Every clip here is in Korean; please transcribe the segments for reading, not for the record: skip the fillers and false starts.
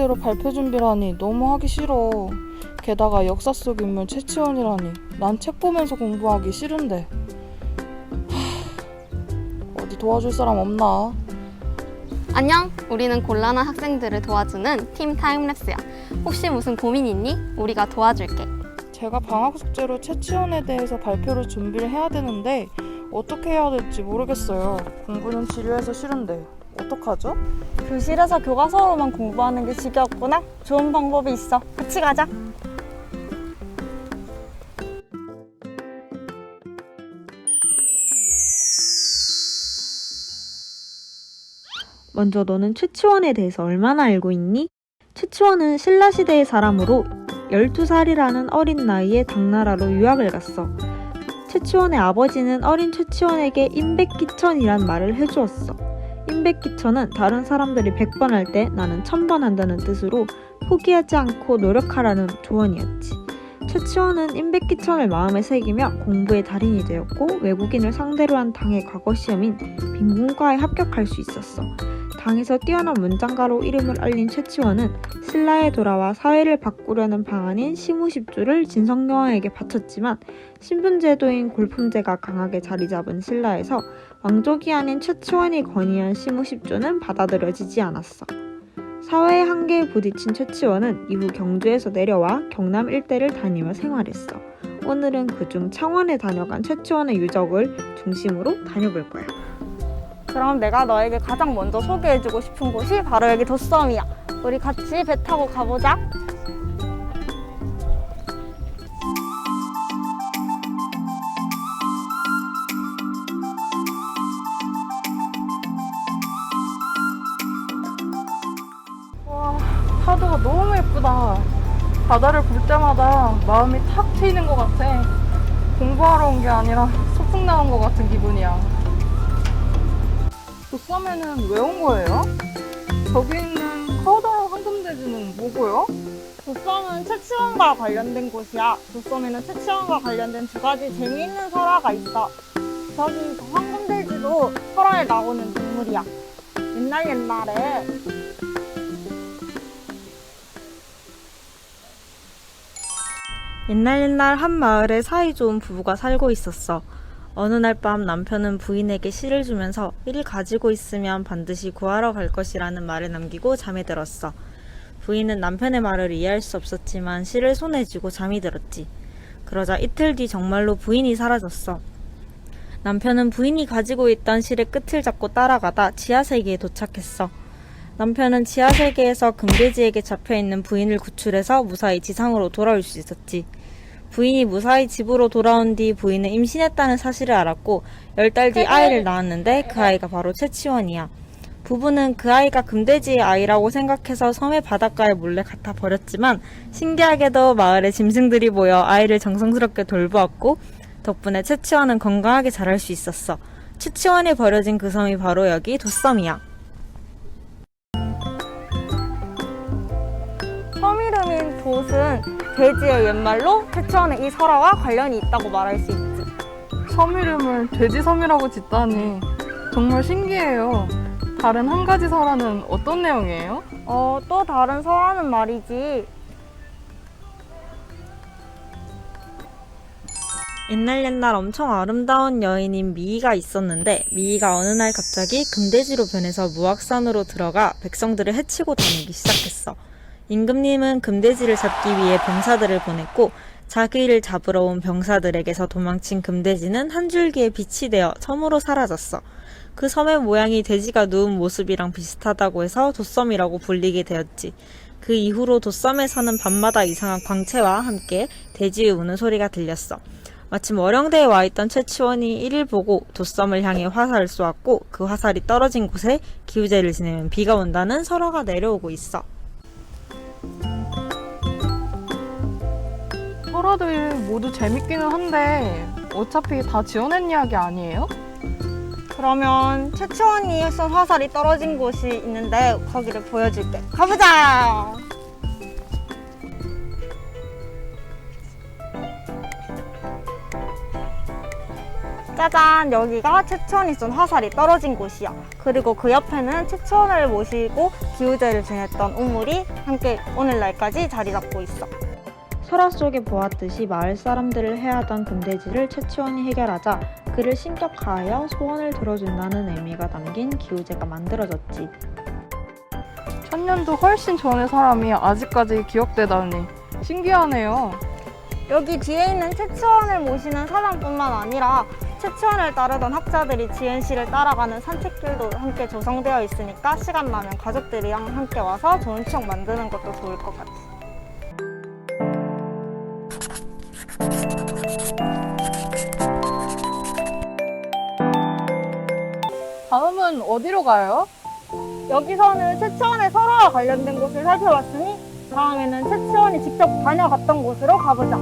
숙제로 발표 준비라니 너무 하기 싫어. 게다가 역사 속 인물 최치원이라니 난 책 보면서 공부하기 싫은데. 어디 도와줄 사람 없나? 안녕, 우리는 곤란한 학생들을 도와주는 팀 타임랩스야. 혹시 무슨 고민 있니? 우리가 도와줄게. 제가 방학 숙제로 최치원에 대해서 발표를 준비를 해야 되는데 어떻게 해야 될지 모르겠어요. 공부는 지루해서 싫은데 어떡하죠? 교실에서 교과서로만 공부하는 게 지겹구나? 좋은 방법이 있어. 같이 가자. 먼저 너는 최치원에 대해서 얼마나 알고 있니? 최치원은 신라시대의 사람으로 12살이라는 어린 나이에 당나라로 유학을 갔어. 최치원의 아버지는 어린 최치원에게 임백기천이란 말을 해주었어. 임백기천은 다른 사람들이 100번 할 때 나는 1000번 한다는 뜻으로 포기하지 않고 노력하라는 조언이었지. 최치원은 임백기천을 마음에 새기며 공부의 달인이 되었고 외국인을 상대로 한 당의 과거 시험인 빈군과에 합격할 수 있었어. 당에서 뛰어난 문장가로 이름을 알린 최치원은 신라에 돌아와 사회를 바꾸려는 방안인 시무십조를 진성여왕에게 바쳤지만 신분제도인 골품제가 강하게 자리 잡은 신라에서 왕족이 아닌 최치원이 건의한 시무십조는 받아들여지지 않았어. 사회의 한계에 부딪힌 최치원은 이후 경주에서 내려와 경남 일대를 다니며 생활했어. 오늘은 그중 창원에 다녀간 최치원의 유적을 중심으로 다녀볼 거야. 그럼 내가 너에게 가장 먼저 소개해주고 싶은 곳이 바로 여기 돛섬이야. 우리 같이 배 타고 가보자. 와, 파도가 너무 예쁘다. 바다를 볼 때마다 마음이 탁 트이는 것 같아. 공부하러 온 게 아니라 소풍 나온 것 같은 기분이야. 돛섬에는 왜 온 거예요? 저기 있는 커다란 황금돼지는 뭐고요? 돛섬은 최치원과 관련된 곳이야. 돛섬에는 최치원과 관련된 두 가지 재미있는 설화가 있어. 저기 그 황금돼지도 설화에 나오는 동물이야. 옛날 한 마을에 사이좋은 부부가 살고 있었어. 어느 날 밤 남편은 부인에게 시를 주면서 이를 가지고 있으면 반드시 구하러 갈 것이라는 말을 남기고 잠에 들었어. 부인은 남편의 말을 이해할 수 없었지만 시를 손에 쥐고 잠이 들었지. 그러자 이틀 뒤 정말로 부인이 사라졌어. 남편은 부인이 가지고 있던 실의 끝을 잡고 따라가다 지하세계에 도착했어. 남편은 지하세계에서 금돼지에게 잡혀있는 부인을 구출해서 무사히 지상으로 돌아올 수 있었지. 부인이 무사히 집으로 돌아온 뒤 부인은 임신했다는 사실을 알았고 10달 뒤 아이를 낳았는데 그 아이가 바로 최치원이야. 부부는 그 아이가 금돼지의 아이라고 생각해서 섬의 바닷가에 몰래 갖다 버렸지만 신기하게도 마을에 짐승들이 모여 아이를 정성스럽게 돌보았고 덕분에 최치원은 건강하게 자랄 수 있었어. 최치원이 버려진 그 섬이 바로 여기 돛섬이야. 섬 이름인 돛은 돼지의 옛말로 최치원의 이 설화와 관련이 있다고 말할 수 있지. 섬 이름을 돼지섬이라고 짓다니 정말 신기해요. 다른 한 가지 설화는 어떤 내용이에요? 또 다른 설화는 말이지. 옛날 엄청 아름다운 여인인 미이가 있었는데 미이가 어느 날 갑자기 금돼지로 변해서 무악산으로 들어가 백성들을 해치고 다니기 시작했어. 임금님은 금돼지를 잡기 위해 병사들을 보냈고 자기를 잡으러 온 병사들에게서 도망친 금돼지는 한 줄기의 빛이 되어 섬으로 사라졌어. 그 섬의 모양이 돼지가 누운 모습이랑 비슷하다고 해서 돛섬이라고 불리게 되었지. 그 이후로 돛섬에서는 밤마다 이상한 광채와 함께 돼지의 우는 소리가 들렸어. 마침 월영대에 와있던 최치원이 이를 보고 돛섬을 향해 화살을 쏘았고 그 화살이 떨어진 곳에 기우제를 지내면 비가 온다는 설화가 내려오고 있어. 설화들 모두 재밌기는 한데 어차피 다 지어낸 이야기 아니에요? 그러면 최치원이 쏜 화살이 떨어진 곳이 있는데 거기를 보여줄게. 가보자! 짜잔! 여기가 최치원이 쏜 화살이 떨어진 곳이야. 그리고 그 옆에는 최치원을 모시고 기우제를 지냈던 우물이 함께 오늘날까지 자리 잡고 있어. 설화 속에 보았듯이 마을 사람들을 해하던 금대지를 최치원이 해결하자 그를 신격화하여 소원을 들어준다는 의미가 담긴 기우제가 만들어졌지. 천년도 훨씬 전의 사람이 아직까지 기억되다니 신기하네요. 여기 뒤에 있는 최치원을 모시는 사당뿐만 아니라 최치원을 따르던 학자들이 GNC를 따라가는 산책길도 함께 조성되어 있으니까 시간 나면 가족들이랑 함께 와서 좋은 추억 만드는 것도 좋을 것 같아. 다음은 어디로 가요? 여기서는 최치원의 설화와 관련된 곳을 살펴봤으니 다음에는 최치원이 직접 다녀갔던 곳으로 가보자.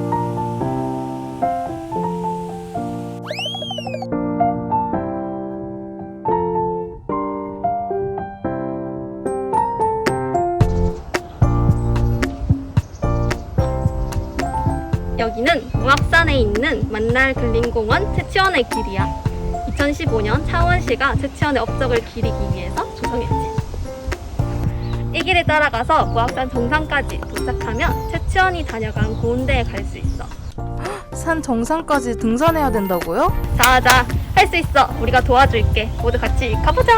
여기는 무악산에 있는 만날 근린공원 채치원의 길이야. 2015년 창원시가 채치원의 업적을 기리기 위해서 조성했지. 이 길을 따라가서 무악산 정상까지 도착하면 채치원이 다녀간 고운대에 갈 수 있어. 산 정상까지 등산해야 된다고요? 자자, 할 수 있어. 우리가 도와줄게. 모두 같이 가보자.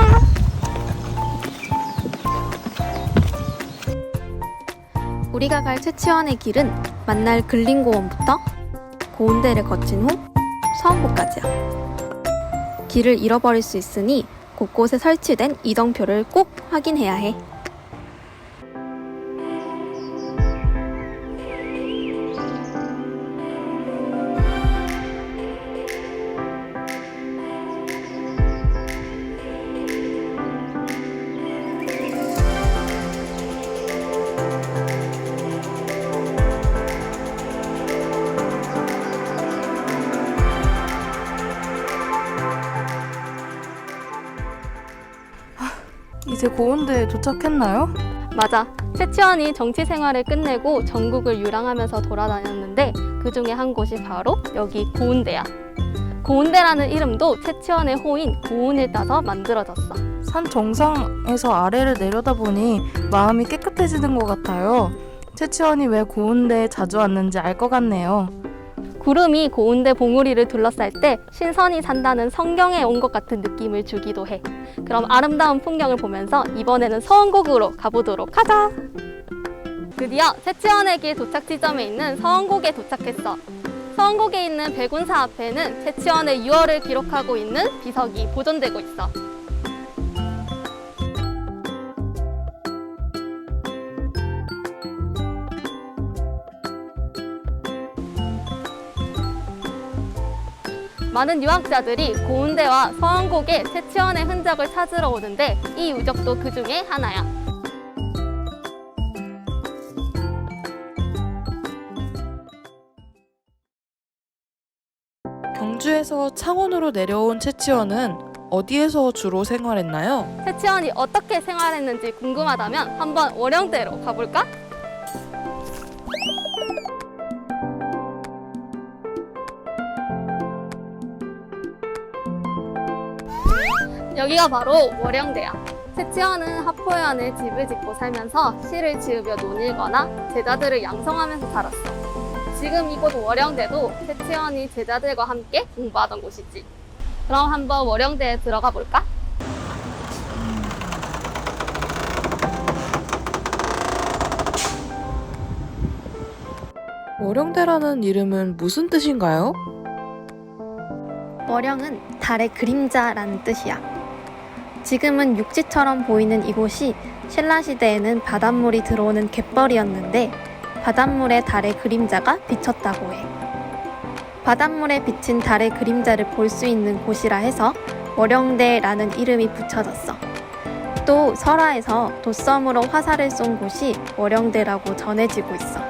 우리가 갈 채치원의 길은 만날 근린공원부터 고운대를 거친 후 서원고까지야. 길을 잃어버릴 수 있으니 곳곳에 설치된 이정표를 꼭 확인해야 해. 이제 고운대에 도착했나요? 맞아. 채치원이 정치 생활을 끝내고 전국을 유랑하면서 돌아다녔는데 그 중에 한 곳이 바로 여기 고운대야. 고운대라는 이름도 채치원의 호인 고운을 따서 만들어졌어. 산 정상에서 아래를 내려다보니 마음이 깨끗해지는 것 같아요. 채치원이 왜 고운대에 자주 왔는지 알 것 같네요. 구름이 고운대 봉우리를 둘러쌀 때 신선이 산다는 성경에 온 것 같은 느낌을 주기도 해. 그럼 아름다운 풍경을 보면서 이번에는 서원곡으로 가보도록 하자. 드디어 채치원의 길 도착 지점에 있는 서원곡에 도착했어. 서원곡에 있는 백운사 앞에는 채치원의 유월을 기록하고 있는 비석이 보존되고 있어. 많은 유학자들이 고운대와 서원곡의 채치원의 흔적을 찾으러 오는데 이 유적도 그 중에 하나야. 경주에서 창원으로 내려온 채치원은 어디에서 주로 생활했나요? 채치원이 어떻게 생활했는지 궁금하다면 한번 월영대로 가볼까? 여기가 바로 월영대야. 채치원은 하포연에 집을 짓고 살면서 시를 지으며 논일거나 제자들을 양성하면서 살았어. 지금 이곳 월영대도 채치원이 제자들과 함께 공부하던 곳이지. 그럼 한번 월영대에 들어가 볼까? 월영대라는 이름은 무슨 뜻인가요? 월영은 달의 그림자라는 뜻이야. 지금은 육지처럼 보이는 이곳이 신라시대에는 바닷물이 들어오는 갯벌이었는데 바닷물에 달의 그림자가 비쳤다고 해. 바닷물에 비친 달의 그림자를 볼 수 있는 곳이라 해서 월영대라는 이름이 붙여졌어. 또 설화에서 돛섬으로 화살을 쏜 곳이 월영대라고 전해지고 있어.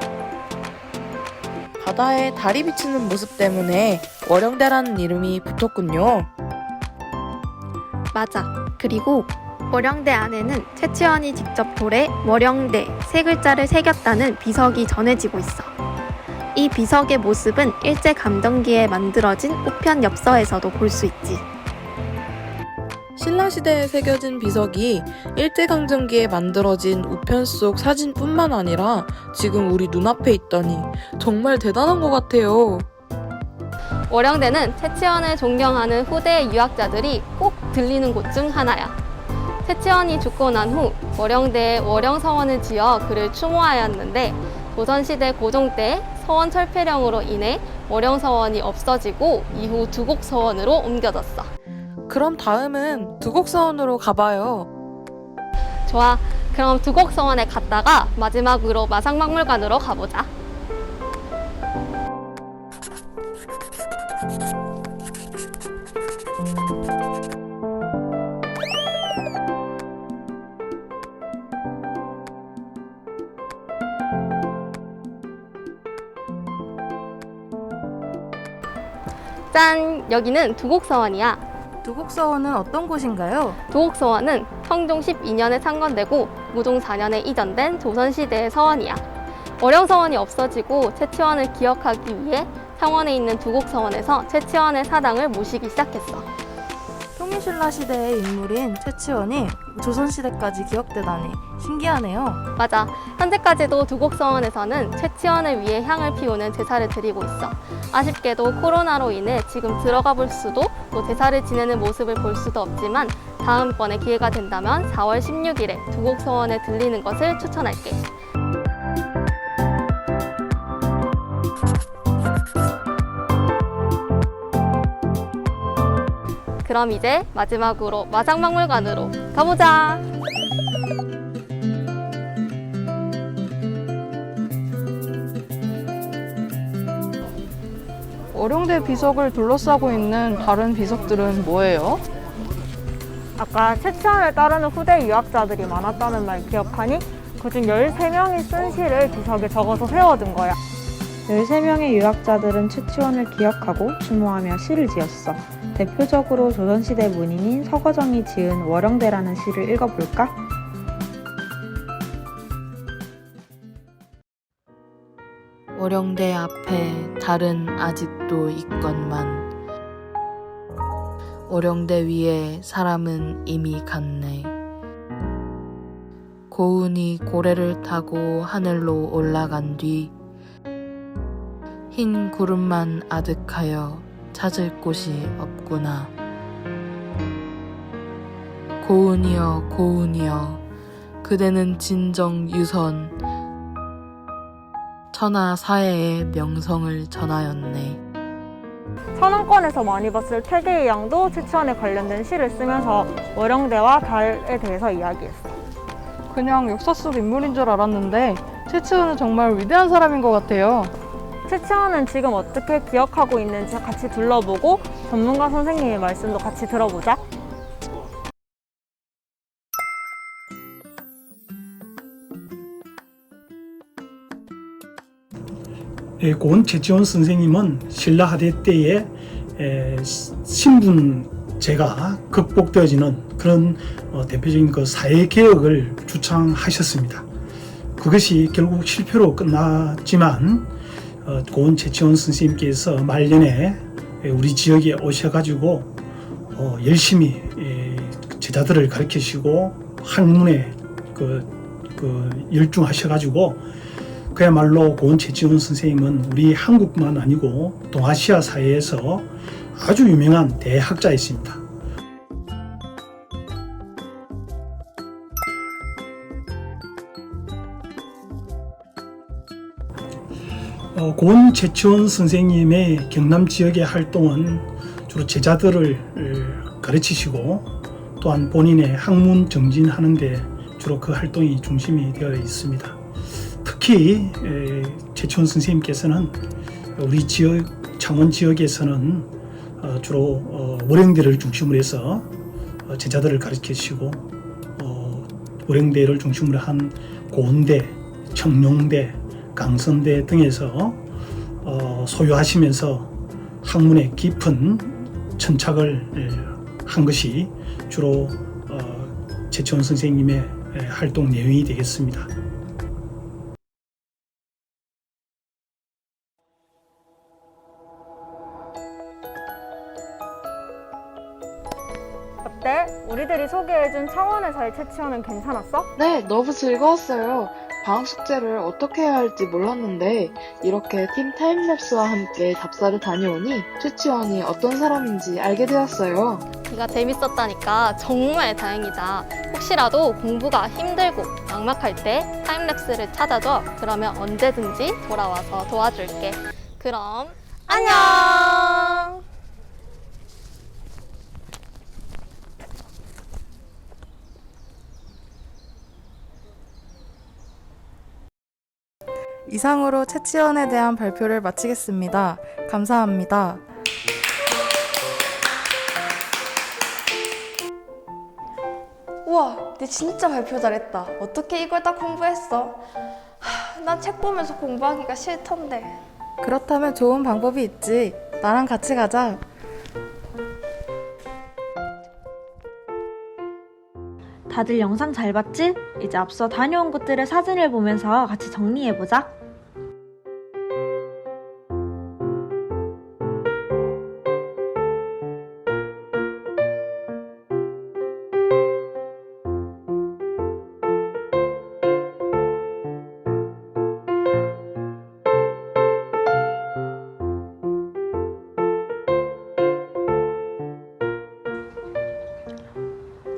바다에 달이 비치는 모습 때문에 월영대라는 이름이 붙었군요. 맞아. 그리고 월영대 안에는 채치원이 직접 돌에 월영대 세 글자를 새겼다는 비석이 전해지고 있어. 이 비석의 모습은 일제감정기에 만들어진 우편 엽서에서도 볼 수 있지. 신라시대에 새겨진 비석이 일제강점기에 만들어진 우편 속 사진뿐만 아니라 지금 우리 눈앞에 있다니 정말 대단한 것 같아요. 월영대는 채치원을 존경하는 후대의 유학자들이 꼭 들리는 곳 중 하나야. 채치원이 죽고 난 후 월영대에 월영서원을 지어 그를 추모하였는데 조선시대 고종 때 서원 철폐령으로 인해 월영서원이 없어지고 이후 두곡서원으로 옮겨졌어. 그럼 다음은 두곡서원으로 가봐요. 좋아, 그럼 두곡서원에 갔다가 마지막으로 마상박물관으로 가보자. 짠! 여기는 두곡서원이야. 두곡서원은 어떤 곳인가요? 두곡서원은 성종 12년에 창건되고 무종 4년에 이전된 조선시대의 서원이야. 월영서원이 없어지고 채치원을 기억하기 위해 창원에 있는 두곡서원에서 채치원의 사당을 모시기 시작했어. 통일신라 시대의 인물인 채치원이 조선시대까지 기억되다니 신기하네요. 맞아. 현재까지도 두곡서원에서는 채치원을 위해 향을 피우는 제사를 드리고 있어. 아쉽게도 코로나로 인해 지금 들어가 볼 수도 또 제사를 지내는 모습을 볼 수도 없지만 다음번에 기회가 된다면 4월 16일에 두곡서원에 들리는 것을 추천할게. 그럼 이제 마지막으로 마상박물관으로 가보자. 월영대 비석을 둘러싸고 있는 다른 비석들은 뭐예요? 아까 채치원을 따르는 후대 유학자들이 많았다는 말 기억하니? 그중 13명이 쓴 시를 비석에 적어서 세워둔 거야. 13명의 유학자들은 채치원을 기억하고 추모하며 시를 지었어. 대표적으로 조선시대 문인인 서거정이 지은 월영대라는 시를 읽어볼까? 월영대 앞에 달은 아직도 있건만 월영대 위에 사람은 이미 갔네. 고운이 고래를 타고 하늘로 올라간 뒤 흰 구름만 아득하여 찾을 곳이 없구나. 고운이여 고운이여 그대는 진정 유선 천하 사해의 명성을 전하였네. 천왕권에서 많이 봤을 태계의 양도 채치원에 관련된 시를 쓰면서 월영대와 달에 대해서 이야기했어. 그냥 역사 속 인물인 줄 알았는데 채치원은 정말 위대한 사람인 것 같아요. 채치원은 지금 어떻게 기억하고 있는지 같이 둘러보고 전문가 선생님의 말씀도 같이 들어보자. 고은 채치원 선생님은 신라하대 때에 신분제가 극복되어지는 그런 대표적인 그 사회개혁을 주창하셨습니다. 그것이 결국 실패로 끝났지만 고은 채치원 선생님께서 말년에 우리 지역에 오셔가지고 열심히 제자들을 가르치시고 학문에 열중하셔가지고 그야말로 고은 채치원 선생님은 우리 한국만 아니고 동아시아 사회에서 아주 유명한 대학자였습니다. 고은 채치원 선생님의 경남 지역의 활동은 주로 제자들을 가르치시고 또한 본인의 학문 정진하는 데 주로 그 활동이 중심이 되어 있습니다. 특히 채치원 선생님께서는 우리 지역 창원 지역에서는 주로 월영대를 중심으로 해서 제자들을 가르치시고 월영대를 중심으로 한 고운대, 청룡대, 강선대 등에서 소유하시면서 학문에 깊은 천착을 한 것이 주로 채치원 선생님의 활동 내용이 되겠습니다. 어때? 우리들이 소개해준 창원에서의 채치원은 괜찮았어? 네, 너무 즐거웠어요. 방학 숙제를 어떻게 해야 할지 몰랐는데 이렇게 팀 타임랩스와 함께 답사를 다녀오니 최치원이 어떤 사람인지 알게 되었어요. 네가 재밌었다니까 정말 다행이다. 혹시라도 공부가 힘들고 막막할 때 타임랩스를 찾아줘. 그러면 언제든지 돌아와서 도와줄게. 그럼 안녕! 이상으로 채치원에 대한 발표를 마치겠습니다. 감사합니다. 우와, 니 진짜 발표 잘했다. 어떻게 이걸 다 공부했어? 난 책 보면서 공부하기가 싫던데. 그렇다면 좋은 방법이 있지. 나랑 같이 가자. 다들 영상 잘 봤지? 이제 앞서 다녀온 곳들의 사진을 보면서 같이 정리해보자.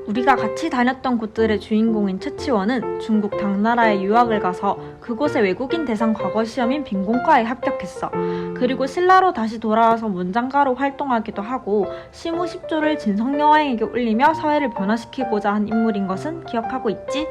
우리가 같이 다녔던 곳들의 주인공인 채치원은 중국 당나라에 유학을 가서 그곳의 외국인 대상 과거 시험인 빈공과에 합격했어. 그리고 신라로 다시 돌아와서 문장가로 활동하기도 하고 시무십조를 진성여왕에게 올리며 사회를 변화시키고자 한 인물인 것은 기억하고 있지?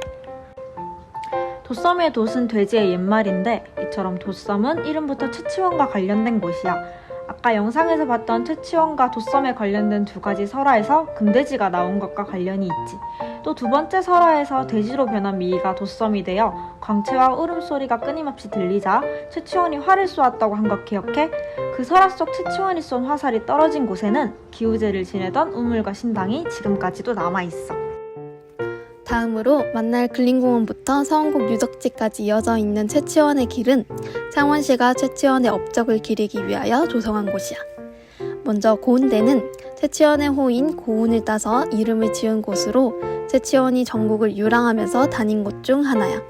도섬의 돛은 돼지의 옛말인데 이처럼 도섬은 이름부터 채치원과 관련된 곳이야. 아까 영상에서 봤던 채치원과 도섬에 관련된 두 가지 설화에서 금돼지가 나온 것과 관련이 있지. 또 두 번째 설화에서 돼지로 변한 미이가 도섬이 되어 광채와 울음소리가 끊임없이 들리자 채치원이 활을 쏘았다고 한 것 기억해? 그 설화 속 채치원이 쏜 화살이 떨어진 곳에는 기우제를 지내던 우물과 신당이 지금까지도 남아있어. 다음으로 만날 근린공원부터 서원국 유적지까지 이어져 있는 채치원의 길은 창원시가 채치원의 업적을 기리기 위하여 조성한 곳이야. 먼저 고운대는 채치원의 호인 고운을 따서 이름을 지은 곳으로 채치원이 전국을 유랑하면서 다닌 곳 중 하나야.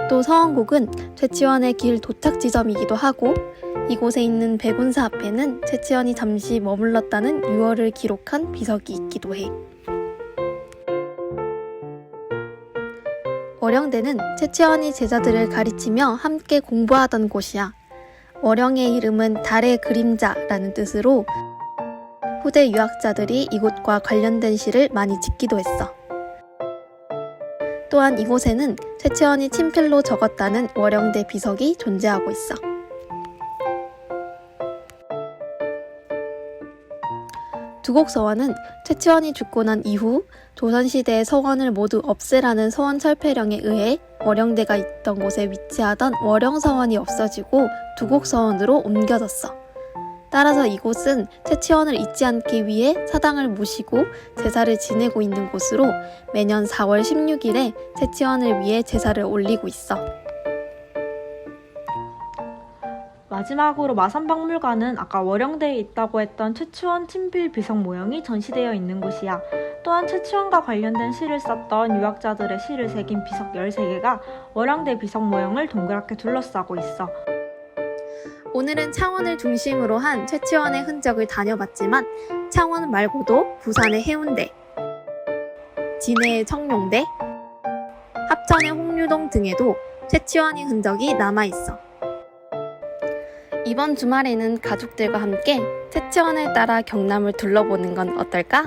또 서원국은 채치원의 길 도착 지점이기도 하고 이곳에 있는 백운사 앞에는 채치원이 잠시 머물렀다는 유월을 기록한 비석이 있기도 해. 월영대는 채치원이 제자들을 가르치며 함께 공부하던 곳이야. 월영의 이름은 달의 그림자라는 뜻으로 후대 유학자들이 이곳과 관련된 시를 많이 짓기도 했어. 또한 이곳에는 채치원이 친필로 적었다는 월영대 비석이 존재하고 있어. 두곡서원은 채치원이 죽고 난 이후 조선시대의 서원을 모두 없애라는 서원 철폐령에 의해 월영대가 있던 곳에 위치하던 월영서원이 없어지고 두곡서원으로 옮겨졌어. 따라서 이곳은 채치원을 잊지 않기 위해 사당을 모시고 제사를 지내고 있는 곳으로 매년 4월 16일에 채치원을 위해 제사를 올리고 있어. 마지막으로 마산박물관은 아까 월영대에 있다고 했던 채치원 친필 비석 모형이 전시되어 있는 곳이야. 또한 채치원과 관련된 시를 썼던 유학자들의 시를 새긴 비석 13개가 월영대 비석 모형을 동그랗게 둘러싸고 있어. 오늘은 창원을 중심으로 한 채치원의 흔적을 다녀봤지만 창원 말고도 부산의 해운대, 진해의 청룡대, 합천의 홍류동 등에도 채치원의 흔적이 남아있어. 이번 주말에는 가족들과 함께 채치원을 따라 경남을 둘러보는 건 어떨까?